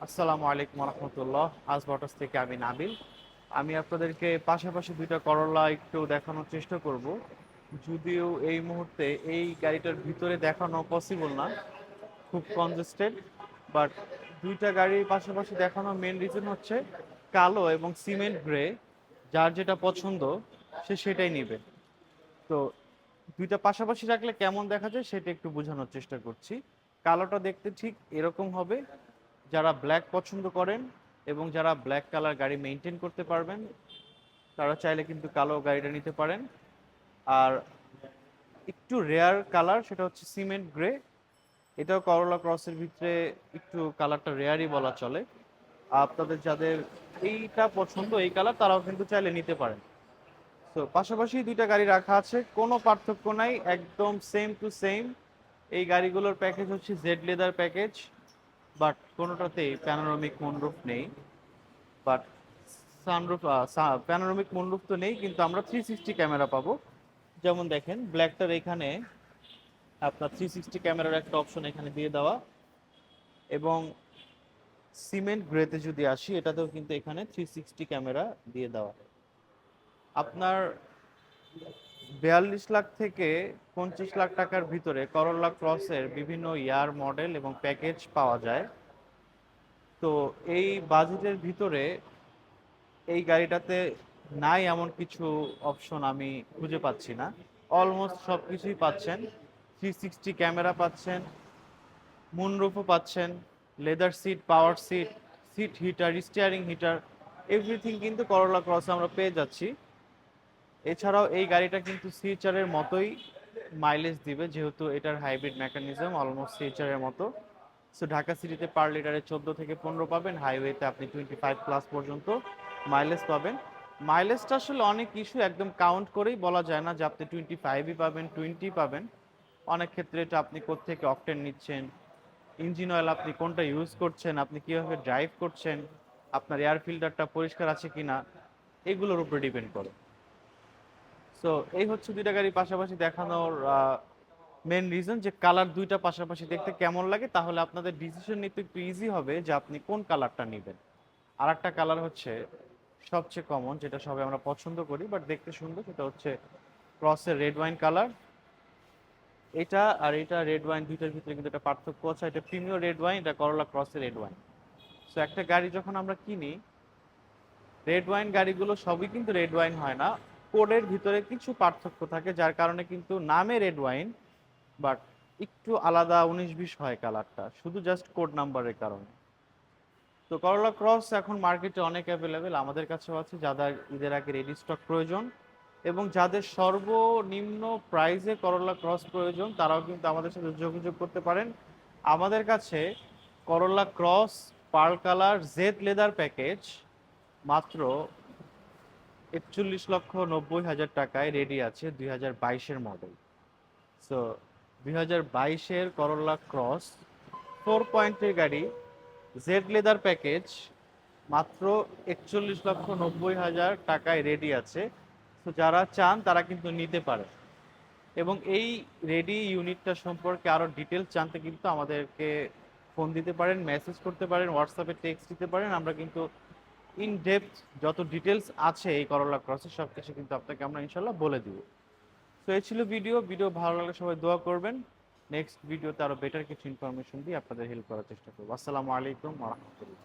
আসসালামু আলাইকুম রহমতুল্লাহ। আজ মোটরস থেকে আমি নাবিল। আমি আপনাদেরকে পাশাপাশি দুইটা করলা একটু দেখানোর চেষ্টা করব। যদিও এই মুহূর্তে এই গাড়িটার ভিতরে দেখানো পসিবল না, খুব কনজেস্টেড। বাট দুইটা গাড়ির পাশাপাশি দেখানোর মেন রিজন হচ্ছে কালো এবং সিমেন্ট গ্রে, যার যেটা পছন্দ সে সেটাই নেবে। তো দুইটা পাশাপাশি রাখলে কেমন দেখা যায় সেটা একটু বোঝানোর চেষ্টা করছি। কালোটা দেখতে ঠিক এরকম হবে। যারা ব্ল্যাক পছন্দ করেন এবং যারা ব্ল্যাক কালার গাড়ি মেনটেন করতে পারবেন তারা চাইলে কিন্তু কালো গাড়িটা নিতে পারেন। আর একটু রেয়ার কালার সেটা হচ্ছে সিমেন্ট গ্রে। এটাও করোলা ক্রসের ভিতরে একটু কালারটা রেয়ারই বলা চলে। আপনাদের যাদের এইটা পছন্দ এই কালার তারাও কিন্তু চাইলে নিতে পারেন। তো পাশাপাশি দুইটা গাড়ি রাখা আছে, কোনো পার্থক্য নাই, একদম সেম টু সেম। এই গাড়িগুলোর প্যাকেজ হচ্ছে জেড লেদার প্যাকেজ, বাট কোনোটাতেই প্যানোরামিক মুনরুফ নেই। বাট সানরুফ, প্যানোরামিক মুনরুফ তো নেই, কিন্তু আমরা 360 ক্যামেরা পাবো। যেমন দেখেন ব্ল্যাকটার এখানে আপনার 360 ক্যামেরার একটা অপশন এখানে দিয়ে দেওয়া, এবং সিমেন্ট গ্রেতে যদি আসি এটাতেও কিন্তু এখানে 360 ক্যামেরা দিয়ে দেওয়া। আপনার 42 লাখ থেকে 25 লাখ টাকার ভিতরে করোলা ক্রসের বিভিন্ন ইয়ার মডেল এবং প্যাকেজ পাওয়া যায়। তো এই বাজেটের ভিতরে এই গাড়িটাতে নাই এমন কিছু অপশন আমি খুঁজে পাচ্ছি না। অলমোস্ট সব কিছুই পাচ্ছেন। 360 ক্যামেরা পাচ্ছেন, মুনরুফও পাচ্ছেন, leather seat, power seat, seat heater, steering heater, everything কিন্তু করোলা ক্রসে আমরা পেয়ে যাচ্ছি। এছাড়াও এই গাড়িটা কিন্তু সিএচআর এর মতোই মাইলেজ দিবে, যেহেতু এটার হাইব্রিড মেকানিজম অলমোস্ট সিএচআর এর মতো। সো ঢাকা সিটিতে পার লিটারে 14 থেকে 15 পাবেন, হাইওয়েতে আপনি 25+ পর্যন্ত মাইলেজ পাবেন। মাইলেজটা আসলে অনেক ইস্যু, একদম কাউন্ট করেই বলা যায় না যে আপনি 25ই পাবেন, 20 পাবেন। অনেক ক্ষেত্রে এটা আপনি কোত্থেকে অকটেন নিচ্ছেন, ইঞ্জিন অয়েল আপনি কোনটা ইউজ করছেন, আপনি কিভাবে ড্রাইভ করছেন, আপনার এয়ার ফিল্টারটা পরিষ্কার আছে কিনা, এগুলোর উপরে ডিপেন্ড করে। সো এই হচ্ছে দুইটা গাড়ি পাশাপাশি দেখানোর মেন রিজন, যে কালার দুইটা পাশাপাশি দেখতে কেমন লাগে, তাহলে আপনাদের ডিসিশন নিতে একটু ইজি হবে যে আপনি কোন কালারটা নেবেন। আর একটা কালার হচ্ছে সবচেয়ে কমন, যেটা সবাই আমরা পছন্দ করি বাট দেখতে সুন্দর, সেটা হচ্ছে ক্রসের রেড ওয়াইন কালার। এটা আর এটা রেড ওয়াইন দুইটার ভিতরে কিন্তু একটা পার্থক্য আছে। এটা প্রিমিয়ার রেড ওয়াইন, এটা করোলা ক্রসের রেড ওয়াইন। সো একটা গাড়ি যখন আমরা কিনি, রেড ওয়াইন গাড়িগুলো সবই কিন্তু রেড ওয়াইন হয় না। কোডের ভিতরে কিছু পার্থক্য থাকে, যার কারণে কিন্তু নামে রেড ওয়াইন, বাট একটু আলাদা 19-20 হয় কালারটা, শুধু জাস্ট কোড নাম্বারের কারণে। তো করোলা ক্রস এখন মার্কেটে অনেক অ্যাভেলেবেল, আমাদের কাছেও আছে। যাদের ঈদের আগে রেডি স্টক প্রয়োজন এবং যাদের সর্বনিম্ন প্রাইসে করোলা ক্রস প্রয়োজন, তারাও কিন্তু আমাদের সাথে যোগাযোগ করতে পারেন। আমাদের কাছে Corolla Cross pearl colour Z leather package মাত্র 41,90,000 টাকায় রেডি আছে, 2022-এর মডেল। সো 2022-এর করোলা ক্রস 4 পয়েন্টের গাড়ি, জেড লেদার প্যাকেজ মাত্র 41,90,000 টাকায় রেডি আছে। তো যারা চান তারা কিন্তু নিতে পারে। এবং এই রেডি ইউনিটটা সম্পর্কে আরো ডিটেলস জানতে কিন্তু আমাদেরকে ফোন দিতে পারেন, মেসেজ করতে পারেন, হোয়াটসঅ্যাপে টেক্সট দিতে পারেন। আমরা কিন্তু ইন ডেপথ যত ডিটেলস আছে এই করোলা ক্রসের সব কিছু কিন্তু আপনাকে আমরা ইনশাল্লাহ বলে দিব। তো এই ছিল ভিডিও। ভিডিও ভালো লাগলে সবাই দোয়া করবেন। নেক্সট ভিডিওতে আরো বেটার কিছু ইনফরমেশন দিয়ে আপনাদের হেল্প করার চেষ্টা করবো। আসসালামু আলাইকুম ওয়া রাহমাতুল্লাহ।